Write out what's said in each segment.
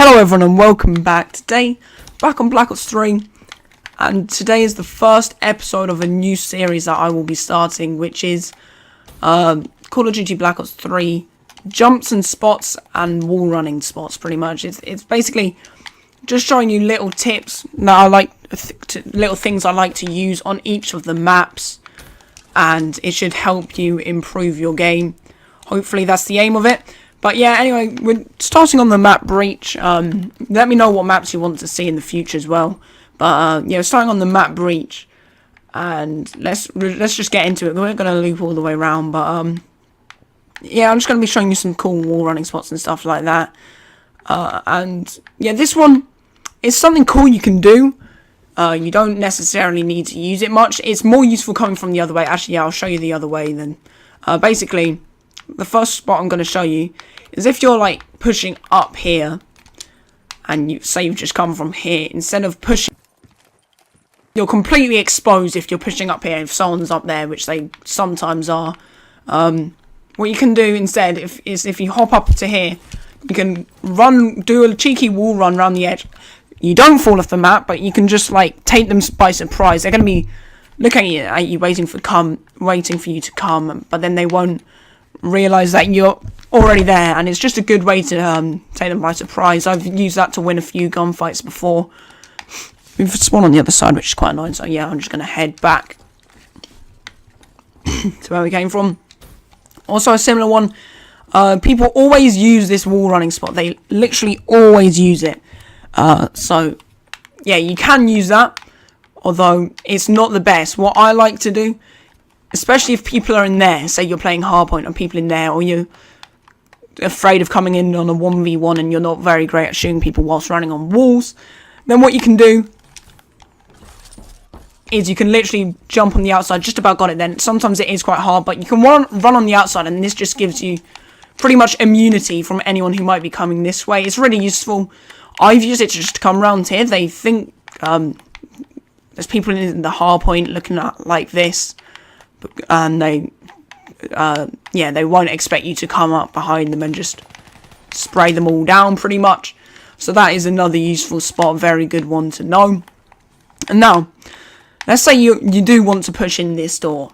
Hello everyone and welcome back. Today, back on Black Ops 3, and today is the first episode of a new series that I will be starting, which is Call of Duty Black Ops 3 jumps and spots and wall running spots, pretty much. It's basically just showing you little tips that I like, little things I like to use on each of the maps, and it should help you improve your game. Hopefully that's the aim of it. But yeah, anyway, we're starting on the map Breach. Let me know what maps you want to see in the future as well. But yeah, starting on the map Breach, and let's just get into it. We're gonna loop all the way around, but yeah, I'm just gonna be showing you some cool wall running spots and stuff like that. And yeah, this one is something cool you can do. You don't necessarily need to use it much. It's more useful coming from the other way. Actually, yeah, I'll show you the other way then. Basically, the first spot I'm going to show you is if you're like pushing up here and you say you've just come from here, instead of pushing, you're completely exposed if you're pushing up here, if someone's up there, which they sometimes are. What you can do instead is if you hop up to here, you can do a cheeky wall run around the edge. You don't fall off the map, but you can just like take them by surprise. They're going to be looking at you waiting for you to come, but then they won't realise that you're already there, and it's just a good way to take them by surprise. I've used that to win a few gunfights before. We've spawned on the other side, which is quite annoying, so yeah, I'm just going to head back to where we came from. Also, a similar one, people always use this wall running spot. They literally always use it. So yeah, you can use that, although it's not the best. What I like to do, especially if people are in there, say you're playing hardpoint and people in there, or you're afraid of coming in on a 1v1 and you're not very great at shooting people whilst running on walls, then what you can do is you can literally jump on the outside. Just about got it then. Sometimes it is quite hard, but you can run on the outside, and this just gives you pretty much immunity from anyone who might be coming this way. It's really useful. I've used it to just come around here. They think there's people in the hardpoint looking at like this, and they won't expect you to come up behind them and just spray them all down pretty much. So that is another useful spot, very good one to know. And now, let's say you do want to push in this door.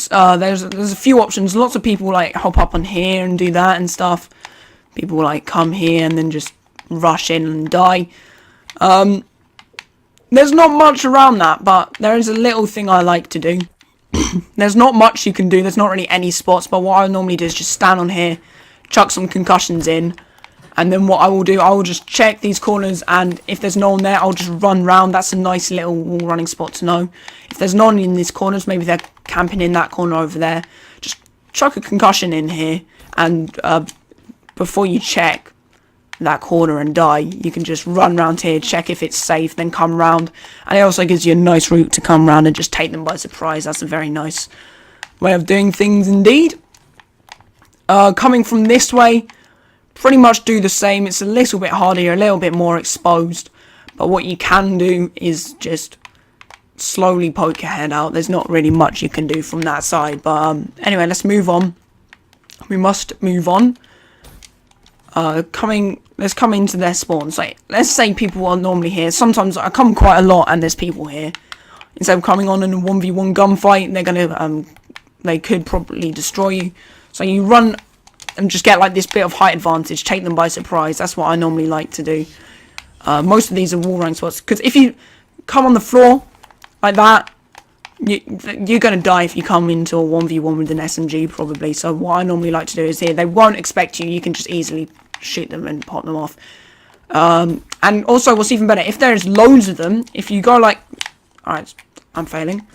There's a few options. Lots of people like hop up on here and do that and stuff. People like come here and then just rush in and die. There's not much around that, but there is a little thing I like to do. There's not much you can do. There's not really any spots, but what I normally do is just stand on here, chuck some concussions in, and then what I will do, I will just check these corners, and if there's no one there, I'll just run round. That's a nice little wall running spot to know. If there's no one in these corners, maybe they're camping in that corner over there, just chuck a concussion in here, and before you check that corner and die, you can just run around here, check if it's safe, then come round, and it also gives you a nice route to come round and just take them by surprise. That's a very nice way of doing things indeed. Coming from this way, pretty much do the same. It's a little bit harder, you're a little bit more exposed, but what you can do is just slowly poke your head out. There's not really much you can do from that side, but anyway, let's move on. We must move on. Let's come into their spawns. Like, let's say people are normally here. Sometimes I come quite a lot and there's people here. Instead of coming on in a 1v1 gunfight, they're gonna they could probably destroy you. So you run and just get like this bit of height advantage, take them by surprise. That's what I normally like to do. Most of these are wall running spots, because if you come on the floor like that, you're going to die if you come into a 1v1 with an SMG probably. So what I normally like to do is here, they won't expect you. You can just easily shoot them and pop them off. And also what's even better, if there's loads of them, if you go like, alright, I'm failing.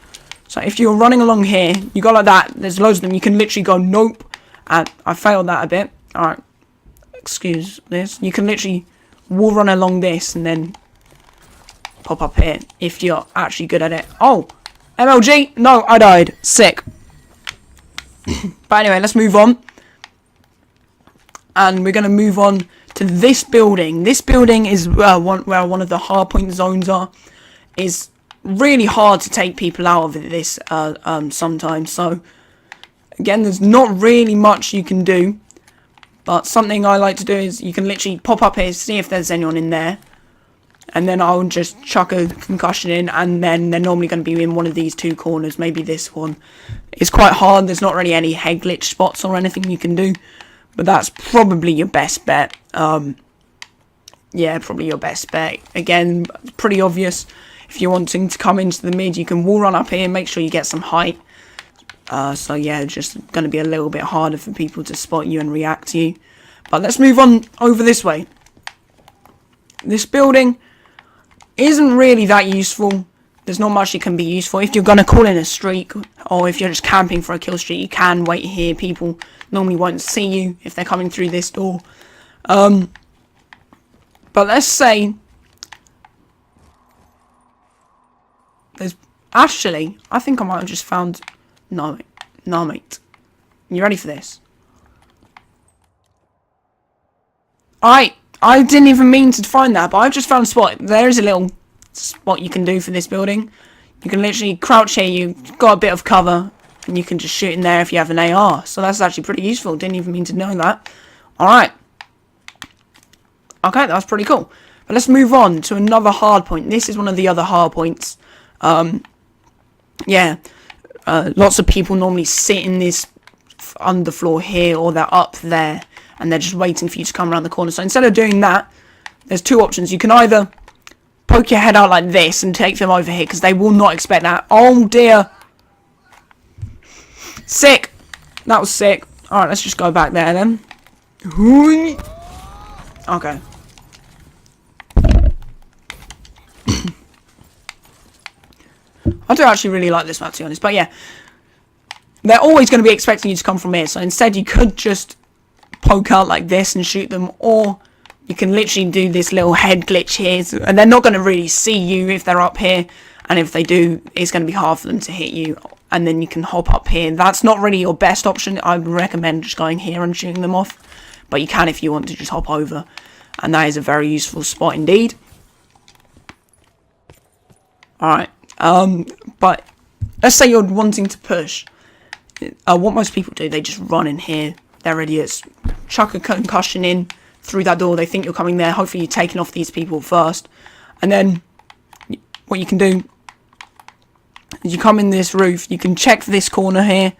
So if you're running along here, you go like that, there's loads of them, you can literally go nope. And I failed that a bit. Alright, excuse this. You can literally wall run along this and then pop up here if you're actually good at it. Oh! MLG? No, I died. Sick. But anyway, let's move on. And we're going to move on to this building. This building is where one of the hardpoint zones are. It's really hard to take people out of this sometimes. So, again, there's not really much you can do. But something I like to do is you can literally pop up here, see if there's anyone in there. And then I'll just chuck a concussion in, and then they're normally going to be in one of these two corners, maybe this one. It's quite hard, there's not really any head glitch spots or anything you can do. But that's probably your best bet. Yeah, probably your best bet. Again, pretty obvious. If you're wanting to come into the mid, you can wall run up here, make sure you get some height. So yeah, just going to be a little bit harder for people to spot you and react to you. But let's move on over this way. This building isn't really that useful. There's not much it can be useful. If you're going to call in a streak, or if you're just camping for a kill streak, you can wait here. People normally won't see you if they're coming through this door. But let's say there's actually, I think I might have just found no mate. You ready for this? Alright, I didn't even mean to find that, but I've just found a spot. There is a little spot you can do for this building. You can literally crouch here, you've got a bit of cover, and you can just shoot in there if you have an AR. So that's actually pretty useful. Didn't even mean to know that. Alright. Okay, that's pretty cool. But let's move on to another hard point. This is one of the other hard points. Yeah. Lots of people normally sit in this underfloor here, or they're up there, and they're just waiting for you to come around the corner. So instead of doing that, there's two options. You can either poke your head out like this and take them over here, because they will not expect that. Oh dear. Sick. That was sick. Alright, let's just go back there then. Okay. I do actually really like this map, to be honest. But yeah, they're always going to be expecting you to come from here. So instead, you could just poke out like this and shoot them. Or you can literally do this little head glitch here. And they're not going to really see you if they're up here. And if they do, it's going to be hard for them to hit you. And then you can hop up here. That's not really your best option. I would recommend just going here and shooting them off. But you can if you want to just hop over. And that is a very useful spot indeed. Alright. But let's say you're wanting to push. What most people do, they just run in here. They're idiots. Chuck a concussion in through that door. They think you're coming there. Hopefully you're taking off these people first. And then what you can do is you come in this roof. You can check this corner here.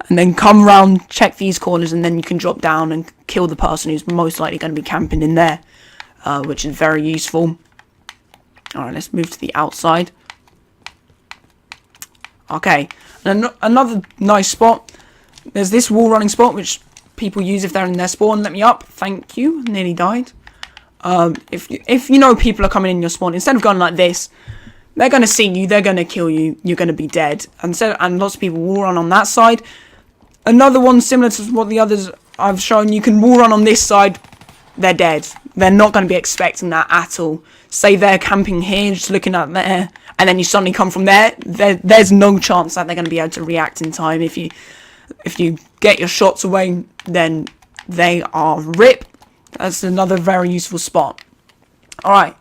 And then come round, check these corners, and then you can drop down and kill the person who's most likely going to be camping in there. Which is very useful. Alright, let's move to the outside. Okay, and another nice spot. There's this wall running spot, which people use if they're in their spawn. Let me up. Thank you. Nearly died. If you know people are coming in your spawn, instead of going like this, they're going to see you. They're going to kill you. You're going to be dead. And lots of people wall run on that side. Another one similar to what the others I've shown. You can wall run on this side. They're dead. They're not going to be expecting that at all. Say they're camping here, just looking at there, and then you suddenly come from there. There's no chance that they're going to be able to react in time. If you get your shots away, then they are rip. That's another very useful spot. Alright,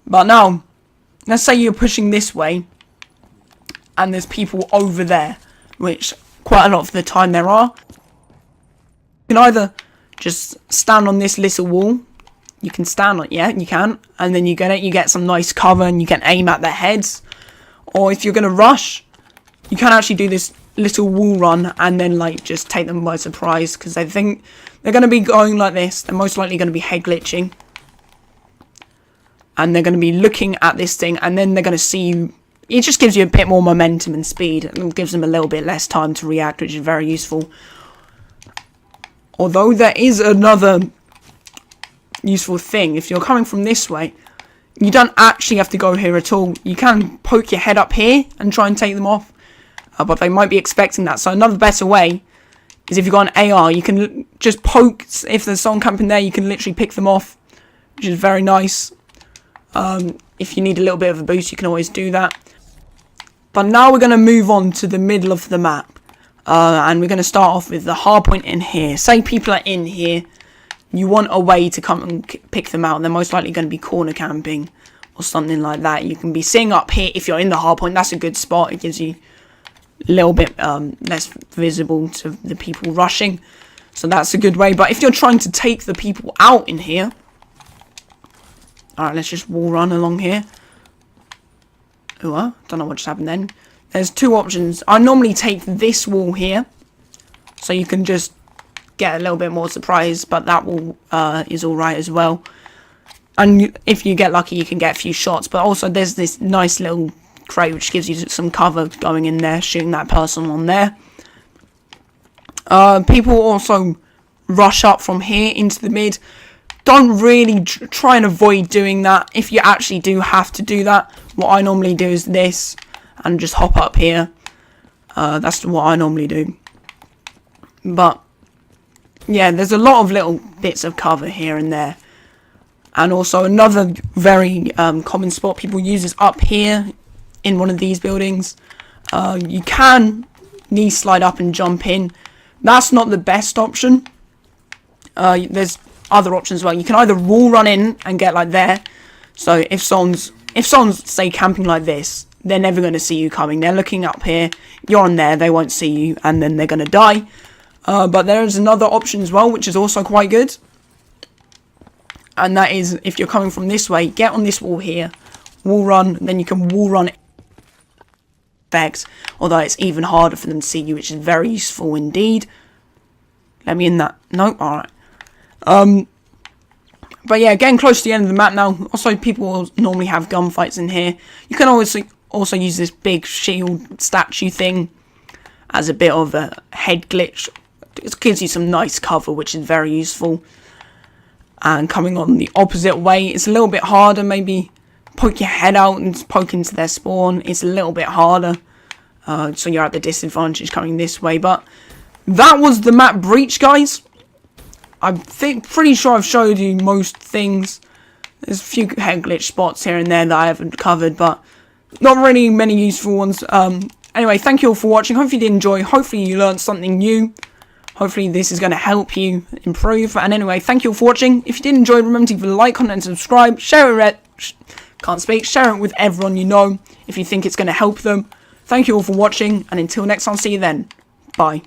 but now, let's say you're pushing this way, and there's people over there, which quite a lot of the time there are. You can either just stand on this little wall. You can stand on it, yeah, you can. And then you get some nice cover and you can aim at their heads. Or if you're going to rush, you can actually do this little wall run and then like just take them by surprise. Because they think they're going to be going like this. They're most likely going to be head glitching. And they're going to be looking at this thing and then they're going to see you. It just gives you a bit more momentum and speed. And gives them a little bit less time to react, which is very useful. Although there is another useful thing. If you're coming from this way, you don't actually have to go here at all. You can poke your head up here and try and take them off. But they might be expecting that. So another better way is if you've got an AR, you can just poke. If there's someone camping there, you can literally pick them off, which is very nice. If you need a little bit of a boost, you can always do that. But now we're going to move on to the middle of the map. And we're going to start off with the hard point in here. Say people are in here. You want a way to come and pick them out. They're most likely going to be corner camping or something like that. You can be sitting up here if you're in the hard point. That's a good spot. It gives you a little bit less visible to the people rushing. So that's a good way. But if you're trying to take the people out in here... Alright, let's just wall run along here. Oh, don't know what just happened then. There's two options. I normally take this wall here. So you can just get a little bit more surprise. But that wall is alright as well. And if you get lucky, you can get a few shots. But also there's this nice little crate which gives you some cover going in there, shooting that person on there. People also rush up from here into the mid. Don't really try and avoid doing that. If you actually do have to do that, what I normally do is this and just hop up here. That's what I normally do. But yeah, there's a lot of little bits of cover here and there. And also another very common spot people use is up here in one of these buildings. You can knee slide up and jump in. That's not the best option. There's other options as well. You can either wall run in and get like there. So if someone's say camping like this, they're never going to see you coming. They're looking up here, you're on there, they won't see you, and then they're going to die. But there is another option as well, which is also quite good. And that is, if you're coming from this way, get on this wall here, wall run, then you can wall run effects, although it's even harder for them to see you, which is very useful indeed. Let me in that. No, alright. But yeah, getting close to the end of the map now. Also, people will normally have gunfights in here. You can also use this big shield statue thing as a bit of a head glitch. It gives you some nice cover, which is very useful. And coming on the opposite way, it's a little bit harder. Maybe poke your head out and poke into their spawn. It's a little bit harder. So you're at the disadvantage coming this way. But that was the map Breach, guys. I'm pretty sure I've showed you most things. There's a few head glitch spots here and there that I haven't covered, but not really many useful ones. Anyway, thank you all for watching. Hopefully you did enjoy. Hopefully you learned something new. Hopefully this is going to help you improve. And anyway, thank you all for watching. If you did enjoy, remember to like, comment, and subscribe. Share it. Share it with everyone you know if you think it's going to help them. Thank you all for watching, and until next time, see you then. Bye.